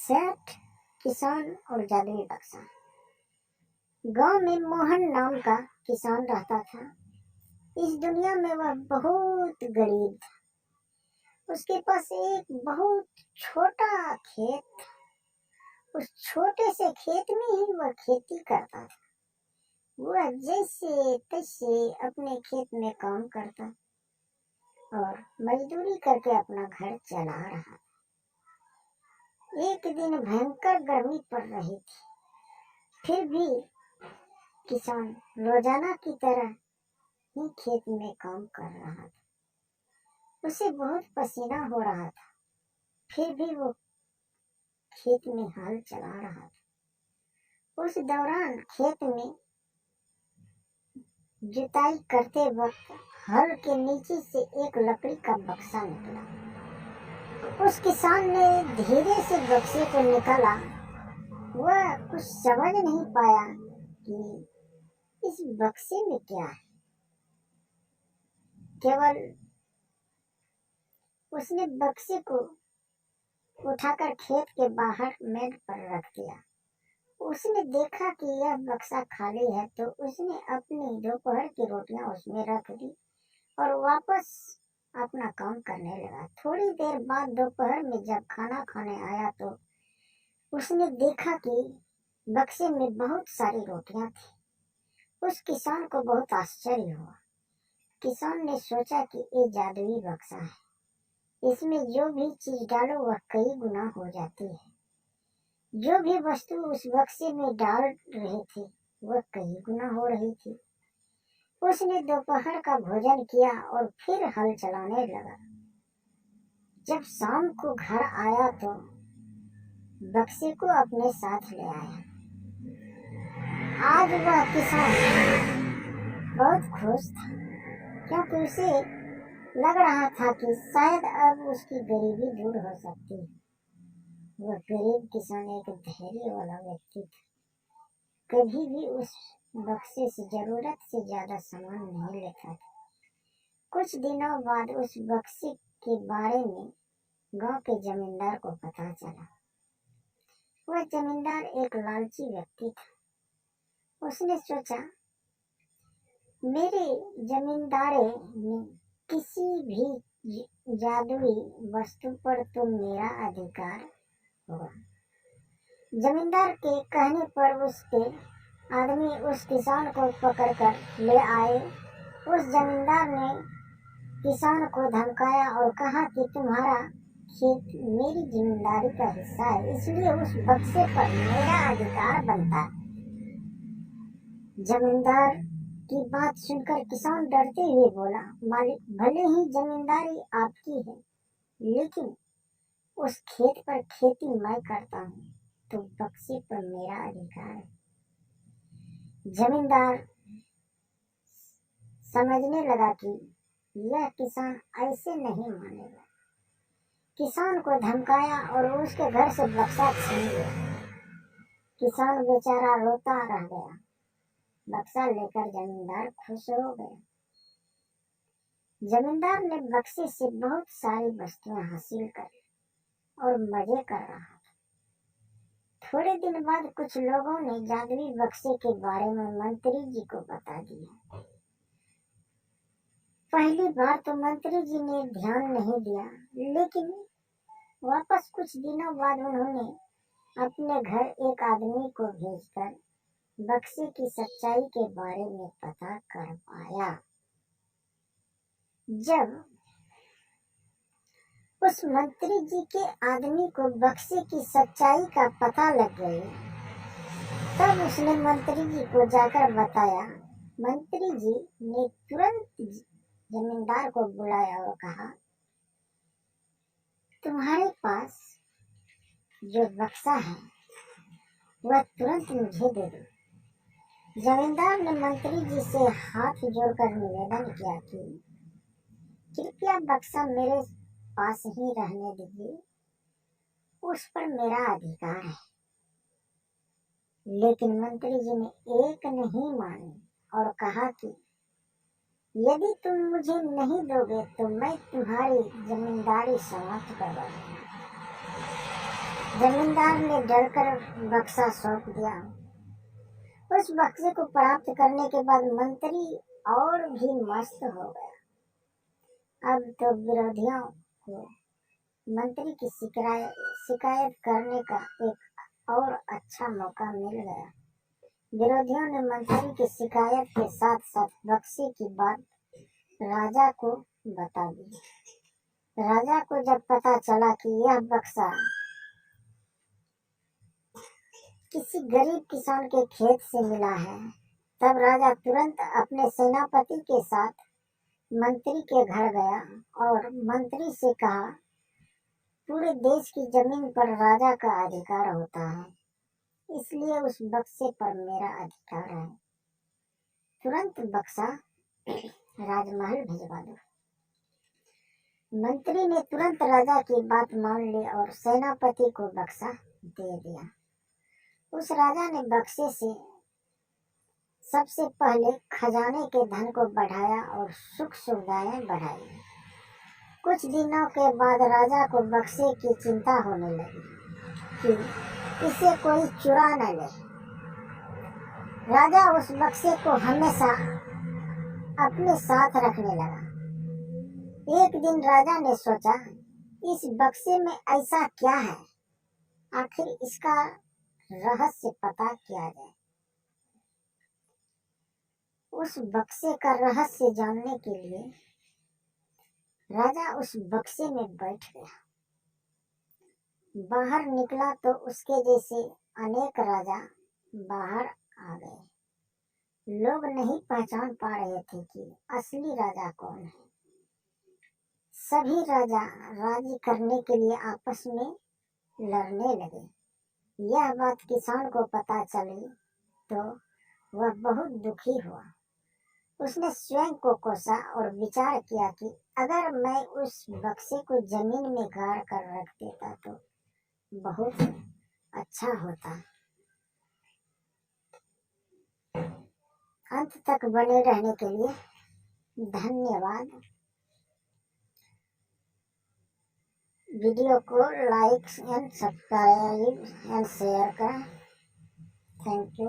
सेठ, किसान और जादुई बक्सा। गांव में मोहन नाम का किसान रहता था। इस दुनिया में वह बहुत गरीब था। उसके पास एक बहुत छोटा खेत था। उस छोटे से खेत में ही वह खेती करता था। वह जैसे तैसे अपने खेत में काम करता और मजदूरी करके अपना घर चला रहा। एक दिन भयंकर गर्मी पड़ रही थी, फिर भी किसान रोजाना की तरह ही खेत में काम कर रहा था। उसे बहुत पसीना हो रहा था, फिर भी वो खेत में हल चला रहा था। उस दौरान खेत में जुताई करते वक्त हल के नीचे से एक लकड़ी का बक्सा निकला। उस किसान ने धीरे से बक्से को निकाला। वह कुछ समझ नहीं पाया कि इस बक्से में क्या है। केवल उसने बक्से को उठाकर खेत के बाहर मेज पर रख दिया। उसने देखा कि यह बक्सा खाली है, तो उसने अपनी दोपहर की रोटियां उसमें रख दी और वापस अपना काम करने लगा। थोड़ी देर बाद दोपहर में जब खाना खाने आया तो उसने देखा कि बक्से में बहुत सारी रोटियां थी। उस किसान को बहुत आश्चर्य हुआ। किसान ने सोचा कि ये जादुई बक्सा है। इसमें जो भी चीज डालो वह कई गुना हो जाती है। जो भी वस्तु उस बक्से में डाल रहे थे वह कई गुना हो रही थी। उसने दोपहर का भोजन किया और फिर हल चलाने लगा। जब शाम को घर आया तो बक्से को अपने साथ ले आया। आज वह किसान बहुत खुश था, क्योंकि उसे लग रहा था कि शायद अब उसकी गरीबी दूर हो सकती है। वह गरीब किसान एक धैर्य वाला व्यक्ति था। कभी भी उस बक्से से जरूरत से ज्यादा सामान नहीं लेता था। कुछ दिनों बाद उस बक्से के बारे में गांव के जमींदार को पता चला। वह जमींदार एक लालची व्यक्ति था। उसने सोचा, मेरे जमींदारे में किसी भी जादुई वस्तु पर तो मेरा अधिकार होगा। जमींदार के कहने पर उसके आदमी उस किसान को पकड़कर ले आए। उस जमींदार ने किसान को धमकाया और कहा कि तुम्हारा खेत मेरी जिम्मेदारी का हिस्सा है, इसलिए उस बक्से पर मेरा अधिकार बनता है। जमींदार की बात सुनकर किसान डरते हुए बोला, मालिक, भले ही जमींदारी आपकी है, लेकिन उस खेत पर खेती मैं करता हूँ, तो बक्से पर मेरा अधिकार है। जमींदार समझने लगा कि यह किसान ऐसे नहीं मानेगा। किसान को धमकाया और उसके घर से बक्सा छीन लिया। किसान बेचारा रोता रह गया। बक्सा लेकर जमींदार खुश हो गया। जमींदार ने बक्से से बहुत सारी वस्तुएं हासिल कर और मजे कर रहा था। थोड़े दिन बाद कुछ लोगों ने जादुई बक्से के बारे में मंत्री जी को बता दिया। पहली बार तो मंत्री जी ने ध्यान नहीं दिया, लेकिन वापस कुछ दिनों बाद उन्होंने अपने घर एक आदमी को भेजकर बक्से की सच्चाई के बारे में पता कर पाया। जब उस मंत्री जी के आदमी को बक्से की सच्चाई का पता लग गई, तब उसने मंत्री जी को जाकर बताया। मंत्री जी ने तुरंत जमींदार को बुलाया और कहा, तुम्हारे पास जो बक्सा है वह तुरंत मुझे दे दो। जमींदार ने मंत्री जी से हाथ जोड़कर निवेदन किया कि कृपया बक्सा मेरे पास ही रहने दीजिए, उस पर मेरा अधिकार है। लेकिन मंत्री जी ने एक नहीं मानी और कहा कि यदि तुम मुझे नहीं दोगे तो मैं तुम्हारी जमींदारी समाप्त कर दूंगा। जमींदार ने डरकर बक्सा सौंप दिया। उस बक्से को प्राप्त करने के बाद मंत्री और भी मस्त हो गया। अब तो विरोधियों को मंत्री की शिकायत करने का एक और अच्छा मौका मिल गया। विरोधियों ने मंत्री की शिकायत के साथ साथ बक्से की बात राजा को बता दी। राजा को जब पता चला कि यह बक्सा किसी गरीब किसान के खेत से मिला है, तब राजा तुरंत अपने सेनापति के साथ मंत्री के घर गया और मंत्री से कहा, पूरे देश की जमीन पर राजा का अधिकार होता है, इसलिए उस बक्से पर मेरा अधिकार है। तुरंत बक्सा राजमहल भिजवा दो। मंत्री ने तुरंत राजा की बात मान ली और सेनापति को बक्सा दे दिया। उस राजा ने बक्से से सबसे पहले खजाने के धन को बढ़ाया और सुख सुविधाएं बढ़ाई। कुछ दिनों के बाद राजा को बक्से की चिंता होने लगी कि इसे कोई चुरा न ले। राजा उस बक्से को हमेशा अपने साथ रखने लगा। एक दिन राजा ने सोचा, इस बक्से में ऐसा क्या है, आखिर इसका रहस्य पता किया जाए। उस बक्से का रहस्य जानने के लिए राजा उस बक्से में बैठ गया। बाहर निकला तो उसके जैसे अनेक राजा बाहर आ गए। लोग नहीं पहचान पा रहे थे कि असली राजा कौन है। सभी राजा राजी करने के लिए आपस में लड़ने लगे। यह बात किसान को पता चली तो वह बहुत दुखी हुआ। उसने स्वयं को कोसा और विचार किया कि अगर मैं उस बक्से को जमीन में गाड़ कर रख देता तो बहुत अच्छा होता। अंत तक बने रहने के लिए धन्यवाद। वीडियो को like and subscribe and share करें। Thank you.